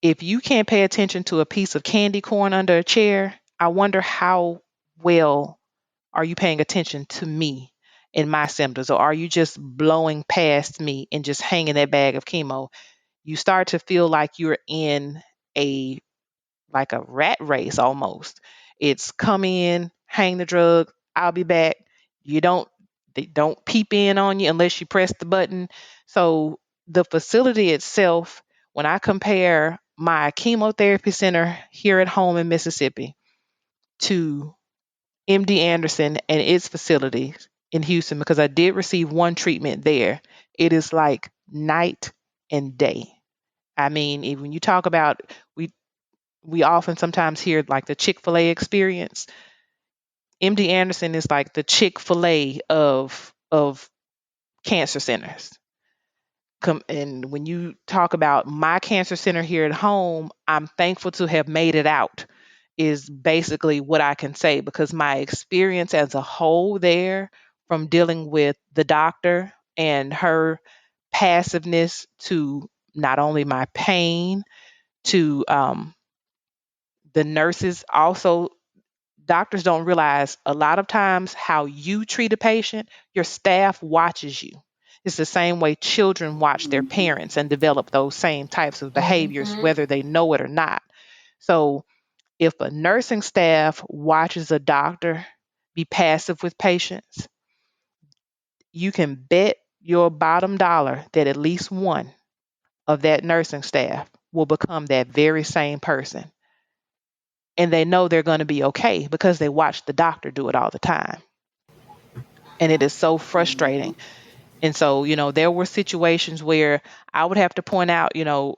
if you can't pay attention to a piece of candy corn under a chair, I wonder how well are you paying attention to me and my symptoms, or are you just blowing past me and just hanging that bag of chemo? You start to feel like you're in a like a rat race almost. It's come in, hang the drug, I'll be back. You don't they don't peep in on you unless you press the button. So the facility itself, when I compare my chemotherapy center here at home in Mississippi to MD Anderson and its facilities in Houston, because I did receive one treatment there, it is like night and day. I mean, when you talk about we often sometimes hear like the Chick-fil-A experience. MD Anderson is like the Chick-fil-A of cancer centers. And when you talk about my cancer center here at home, I'm thankful to have made it out, is basically what I can say, because my experience as a whole there, from dealing with the doctor and her passiveness to not only my pain, to the nurses also, doctors don't realize a lot of times how you treat a patient, your staff watches you. It's the same way children watch their parents and develop those same types of behaviors, Mm-hmm. whether they know it or not. So if a nursing staff watches a doctor be passive with patients, you can bet your bottom dollar that at least one of that nursing staff will become that very same person. And they know they're going to be okay because they watch the doctor do it all the time. And it is so frustrating. And so, there were situations where I would have to point out, no,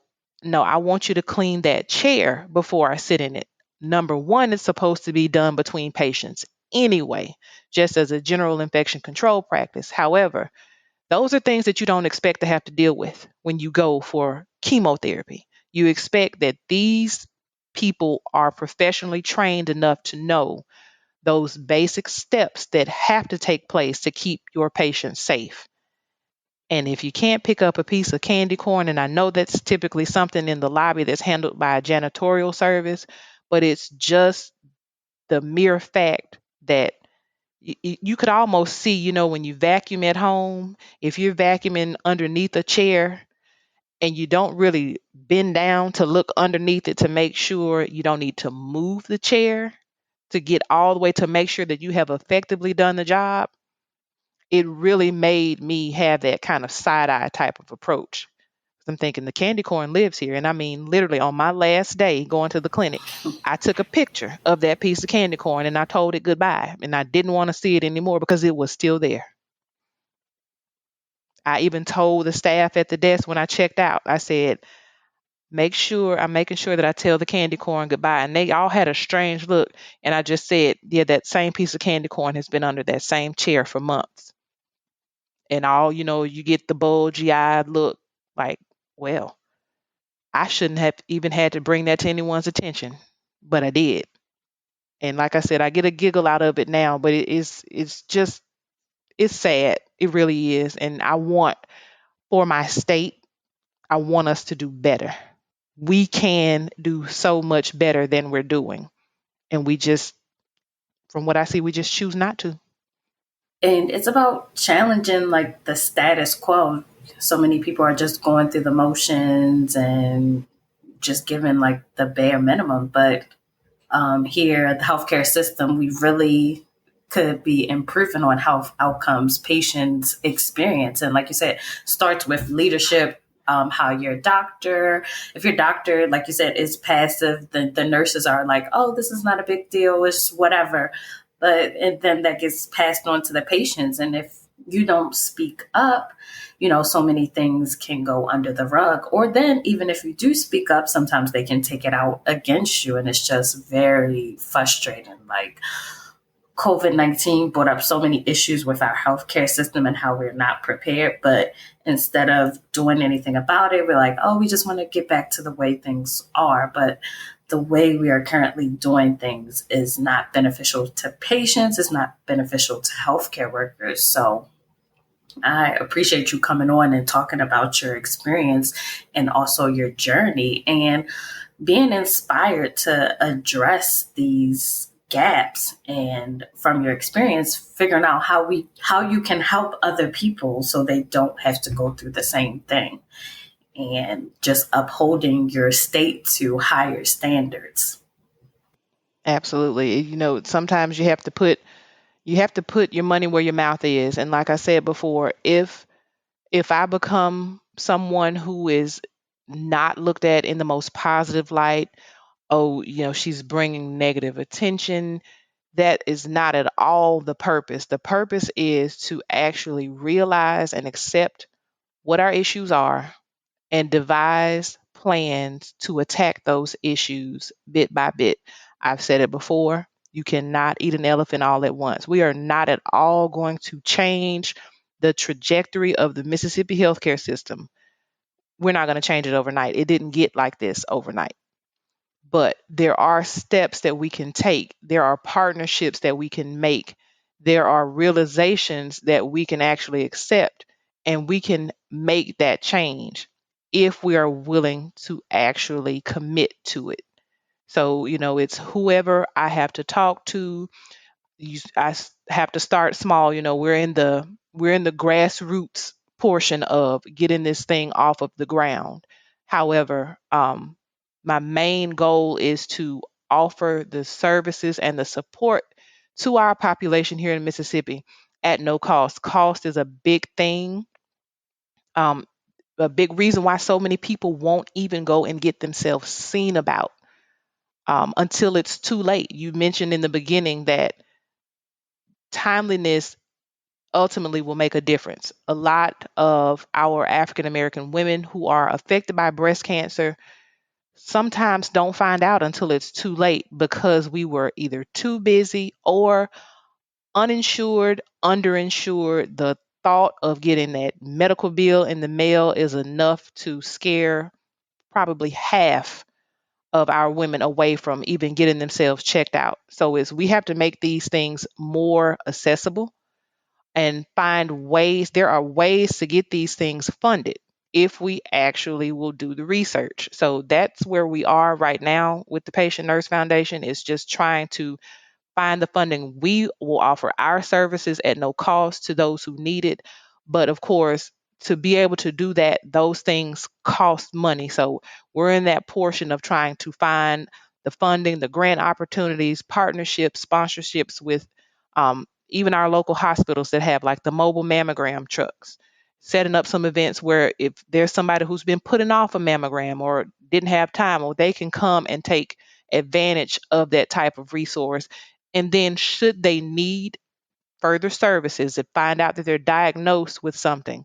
I want you to clean that chair before I sit in it. Number one, it's supposed to be done between patients anyway, just as a general infection control practice. However, those are things that you don't expect to have to deal with when you go for chemotherapy. You expect that these people are professionally trained enough to know those basic steps that have to take place to keep your patient safe. And if you can't pick up a piece of candy corn, and I know that's typically something in the lobby that's handled by a janitorial service, but it's just the mere fact that you could almost see, when you vacuum at home, if you're vacuuming underneath a chair and you don't really bend down to look underneath it to make sure you don't need to move the chair to get all the way to make sure that you have effectively done the job, it really made me have that kind of side eye type of approach. I'm thinking the candy corn lives here. And I mean, literally on my last day going to the clinic, I took a picture of that piece of candy corn and I told it goodbye. And I didn't want to see it anymore because it was still there. I even told the staff at the desk when I checked out, I said, I'm making sure that I tell the candy corn goodbye. And they all had a strange look. And I just said, yeah, that same piece of candy corn has been under that same chair for months. And all, you get the bulgy eyed look like, well, I shouldn't have even had to bring that to anyone's attention, but I did. And like I said, I get a giggle out of it now, but it's just it's sad. It really is. And for my state, I want us to do better. We can do so much better than we're doing. And from what I see, we just choose not to. And it's about challenging like the status quo. So many people are just going through the motions and just giving like the bare minimum. But here, the healthcare system, we really could be improving on health outcomes patients experience. And like you said, starts with leadership. How your doctor, if your doctor, like you said, is passive, then the nurses are like, oh, this is not a big deal, it's whatever. And then that gets passed on to the patients. And if you don't speak up, so many things can go under the rug. Or then even if you do speak up, sometimes they can take it out against you. And it's just very frustrating. Like COVID-19 brought up so many issues with our healthcare system and how we're not prepared. But instead of doing anything about it, we're like, oh, we just want to get back to the way things are. But the way we are currently doing things is not beneficial to patients, it's not beneficial to healthcare workers. So I appreciate you coming on and talking about your experience and also your journey and being inspired to address these gaps, and from your experience figuring out how you can help other people so they don't have to go through the same thing, and just upholding your state to higher standards. Absolutely. Sometimes you have to put your money where your mouth is. And like I said before, if I become someone who is not looked at in the most positive light, oh, she's bringing negative attention, that is not at all the purpose. The purpose is to actually realize and accept what our issues are and devise plans to attack those issues bit by bit. I've said it before. You cannot eat an elephant all at once. We are not at all going to change the trajectory of the Mississippi healthcare system. We're not going to change it overnight. It didn't get like this overnight. But there are steps that we can take. There are partnerships that we can make. There are realizations that we can actually accept, and we can make that change if we are willing to actually commit to it. So, it's whoever I have to talk to. Have to start small. We're in the grassroots portion of getting this thing off of the ground. However, my main goal is to offer the services and the support to our population here in Mississippi at no cost. Cost is a big thing. A big reason why so many people won't even go and get themselves seen about until it's too late. You mentioned in the beginning that timeliness ultimately will make a difference. A lot of our African American women who are affected by breast cancer sometimes don't find out until it's too late because we were either too busy or uninsured, underinsured. The thought of getting that medical bill in the mail is enough to scare probably half of our women away from even getting themselves checked out. So we have to make these things more accessible and find ways. There are ways to get these things funded if we actually will do the research. So that's where we are right now with the Patient Nurse Foundation, is just trying to find the funding. We will offer our services at no cost to those who need it. But of course, to be able to do that, those things cost money. So we're in that portion of trying to find the funding, the grant opportunities, partnerships, sponsorships with even our local hospitals that have like the mobile mammogram trucks, setting up some events where if there's somebody who's been putting off a mammogram or didn't have time, or they can come and take advantage of that type of resource. And then should they need further services and find out that they're diagnosed with something,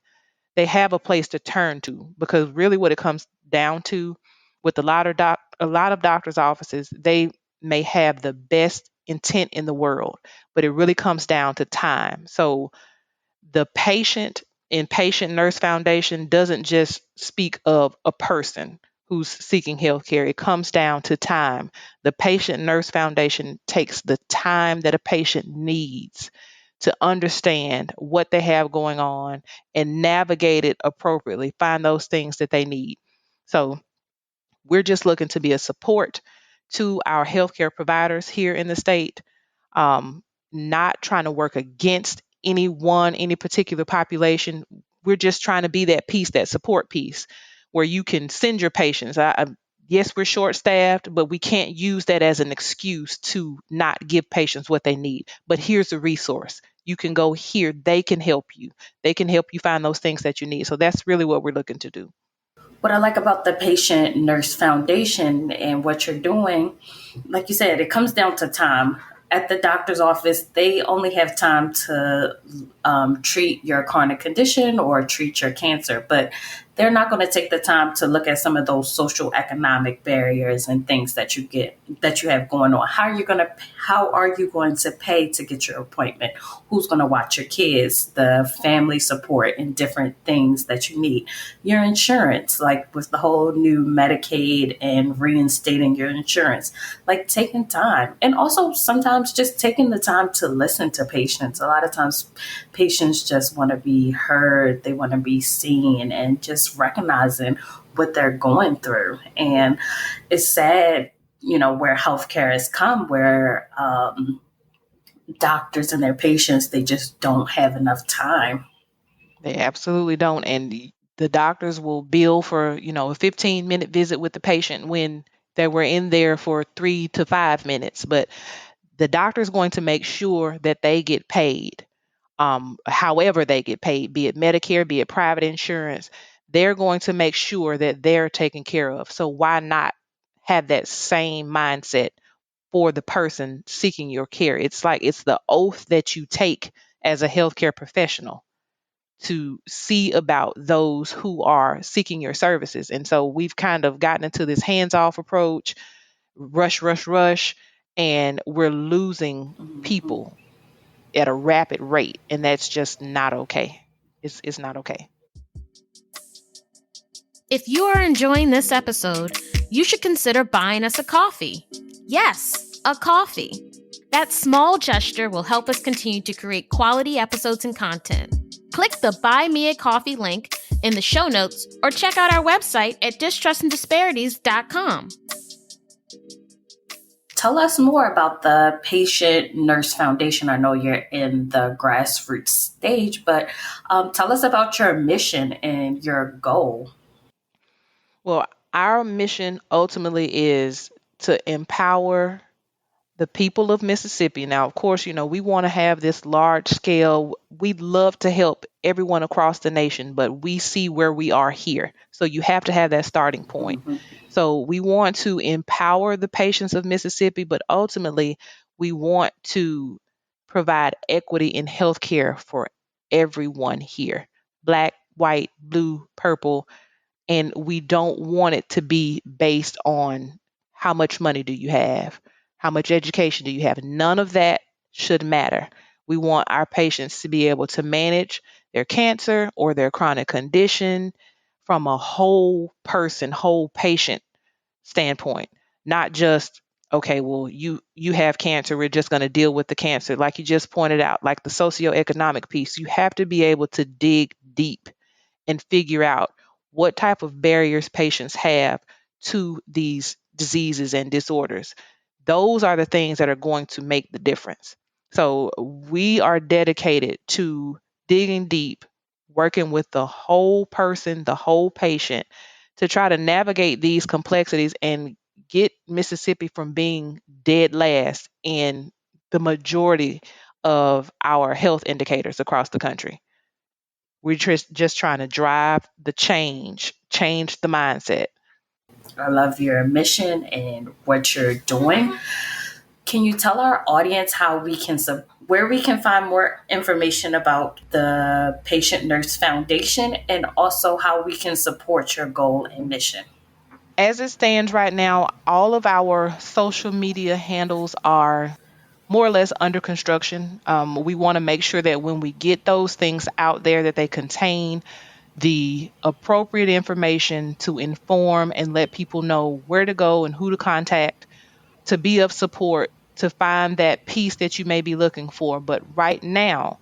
they have a place to turn to. Because really what it comes down to with a lot of doctors' offices, they may have the best intent in the world, but it really comes down to time. So the patient in Patient Nurse Foundation doesn't just speak of a person who's seeking healthcare. It comes down to time. The Patient Nurse Foundation takes the time that a patient needs to understand what they have going on and navigate it appropriately, find those things that they need. So we're just looking to be a support to our healthcare providers here in the state, um, not trying to work against any particular population. We're just trying to be that piece, that support piece, where you can send your patients. Yes, we're short staffed, but we can't use that as an excuse to not give patients what they need. But here's a resource. You can go here. They can help you. They can help you find those things that you need. So that's really what we're looking to do. What I like about the Patient Nurse Foundation and what you're doing, like you said, it comes down to time. At the doctor's office, they only have time to treat your chronic condition or treat your cancer, but they're not going to take the time to look at some of those social economic barriers and things that you have going on. How are you going to pay to get your appointment? Who's going to watch your kids? The family support and different things that you need. Your insurance, like with the whole new Medicaid and reinstating your insurance, like taking time, and also sometimes just taking the time to listen to patients. A lot of times patients just want to be heard, they want to be seen, and just recognizing what they're going through. And it's sad, where healthcare has come, where doctors and their patients, they just don't have enough time. They absolutely don't. And the doctors will bill for, a 15-minute visit with the patient when they were in there for 3 to 5 minutes. But the doctor is going to make sure that they get paid, however they get paid, be it Medicare, be it private insurance. They're going to make sure that they're taken care of. So why not have that same mindset for the person seeking your care? It's like it's the oath that you take as a healthcare professional to see about those who are seeking your services. And so we've kind of gotten into this hands-off approach, rush, rush, rush, and we're losing Mhm. people at a rapid rate, and that's just not okay. It's not okay. If you are enjoying this episode, you should consider buying us a coffee. Yes, a coffee. That small gesture will help us continue to create quality episodes and content. Click the Buy Me a Coffee link in the show notes or check out our website at distrustanddisparities.com. Tell us more about the Patient Nurse Foundation. I know you're in the grassroots stage, but tell us about your mission and your goal. Well, our mission ultimately is to empower the people of Mississippi. Now, of course, we want to have this large scale. We'd love to help everyone across the nation, but we see where we are here. So you have to have that starting point. Mhm. So we want to empower the patients of Mississippi, but ultimately we want to provide equity in healthcare for everyone here. Black, white, blue, purple, and we don't want it to be based on how much money do you have, how much education do you have. None of that should matter. We want our patients to be able to manage their cancer or their chronic condition from a whole person, whole patient standpoint, not just, okay, well, you have cancer, we're just going to deal with the cancer. Like you just pointed out, like the socioeconomic piece, you have to be able to dig deep and figure out what type of barriers patients have to these diseases and disorders. Those are the things that are going to make the difference. So we are dedicated to digging deep, working with the whole person, the whole patient, to try to navigate these complexities and get Mississippi from being dead last in the majority of our health indicators across the country. We're just trying to drive the change the mindset. I love your mission and what you're doing. Can you tell our audience where we can find more information about the Patient Nurse Foundation and also how we can support your goal and mission? As it stands right now, all of our social media handles are more or less under construction. We want to make sure that when we get those things out there, that they contain the appropriate information to inform and let people know where to go and who to contact to be of support to find that piece that you may be looking for. But right now,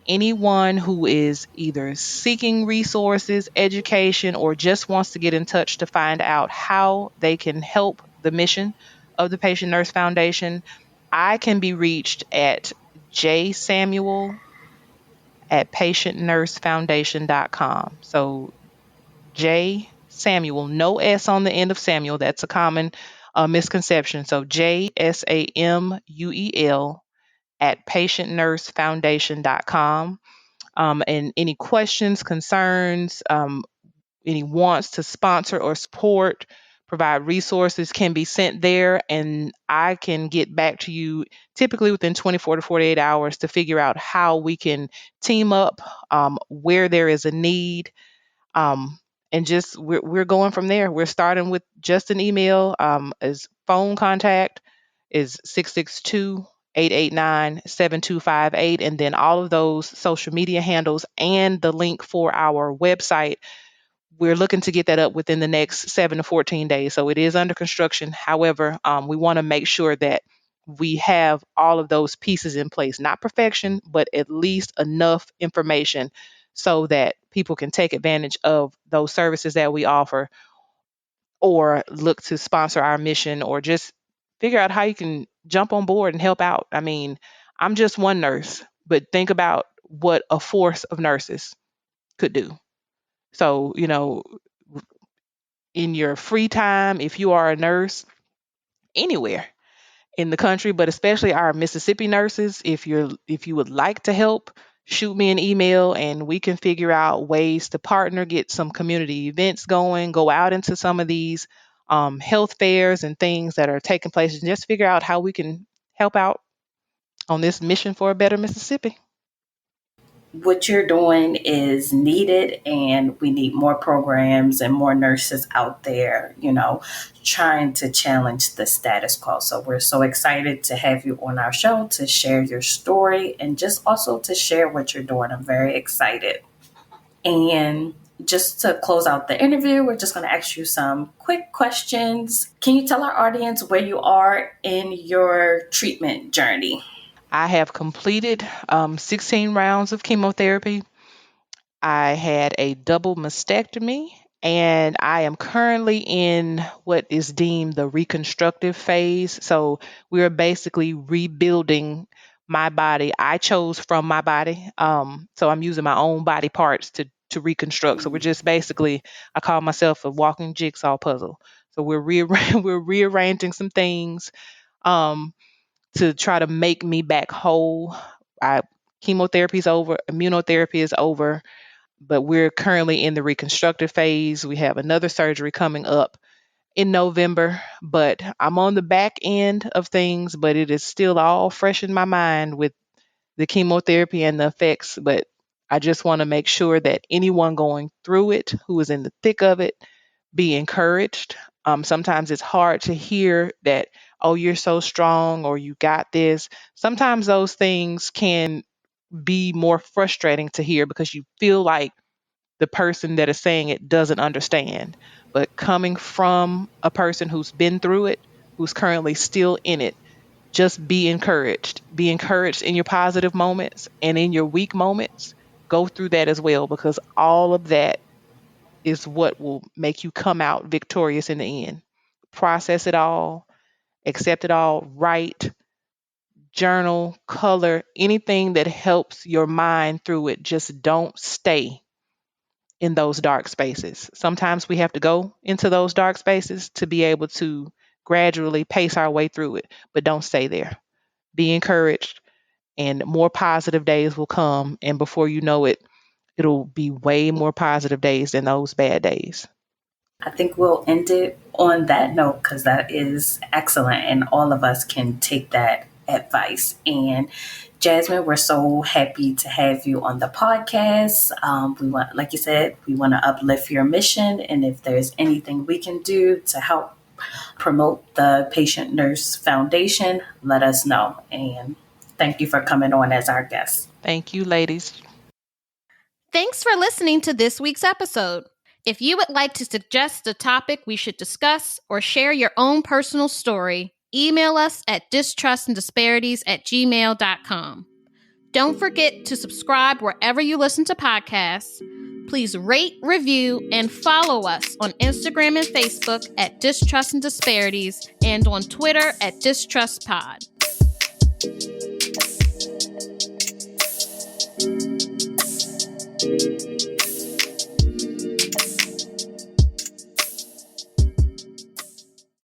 anyone who is either seeking resources, education, or just wants to get in touch to find out how they can help the mission of the Patient Nurse Foundation, I can be reached at jsamuel@patientnursefoundation.com. So J Samuel, no S on the end of Samuel. That's a common misconception. So JSAMUEL at patientnursefoundation.com. And any questions, concerns, any wants to sponsor or support, provide resources can be sent there, and I can get back to you typically within 24 to 48 hours to figure out how we can team up, where there is a need, and just we're going from there. We're starting with just an email. As phone contact is 662-889-7258, and then all of those social media handles and the link for our website. We're looking to get that up within the next 7 to 14 days. So it is under construction. However, we want to make sure that we have all of those pieces in place, not perfection, but at least enough information so that people can take advantage of those services that we offer, or look to sponsor our mission, or just figure out how you can jump on board and help out. I mean, I'm just one nurse, but think about what a force of nurses could do. So, in your free time, if you are a nurse anywhere in the country, but especially our Mississippi nurses, if you would like to help, shoot me an email and we can figure out ways to partner, get some community events going, go out into some of these health fairs and things that are taking place, and just figure out how we can help out on this mission for a better Mississippi. What you're doing is needed, and we need more programs and more nurses out there, trying to challenge the status quo. So we're so excited to have you on our show to share your story and just also to share what you're doing. I'm very excited. And just to close out the interview, we're just going to ask you some quick questions. Can you tell our audience where you are in your treatment journey? I have completed 16 rounds of chemotherapy. I had a double mastectomy, and I am currently in what is deemed the reconstructive phase. So we're basically rebuilding my body. I chose from my body. So I'm using my own body parts to reconstruct. So we're just basically, I call myself a walking jigsaw puzzle. So we're we're rearranging some things. To try to make me back whole. Chemotherapy is over, immunotherapy is over, but we're currently in the reconstructive phase. We have another surgery coming up in November, but I'm on the back end of things, but it is still all fresh in my mind with the chemotherapy and the effects. But I just want to make sure that anyone going through it who is in the thick of it be encouraged. Sometimes it's hard to hear that, oh, you're so strong, or you got this. Sometimes those things can be more frustrating to hear because you feel like the person that is saying it doesn't understand. But coming from a person who's been through it, who's currently still in it, just be encouraged. Be encouraged in your positive moments, and in your weak moments, go through that as well, because all of that is what will make you come out victorious in the end. Process it all, accept it all, write, journal, color, anything that helps your mind through it. Just don't stay in those dark spaces. Sometimes we have to go into those dark spaces to be able to gradually pace our way through it, but don't stay there. Be encouraged, and more positive days will come. And before you know it, it'll be way more positive days than those bad days. I think we'll end it on that note because that is excellent, and all of us can take that advice. And Jasmine, we're so happy to have you on the podcast. We want, like you said, we want to uplift your mission, and if there's anything we can do to help promote the Patient Nurse Foundation, let us know. And thank you for coming on as our guest. Thank you, ladies. Thanks for listening to this week's episode. If you would like to suggest a topic we should discuss or share your own personal story, email us at distrustanddisparities@gmail.com. Don't forget to subscribe wherever you listen to podcasts. Please rate, review, and follow us on Instagram and Facebook at Distrust and Disparities and on Twitter at DistrustPod.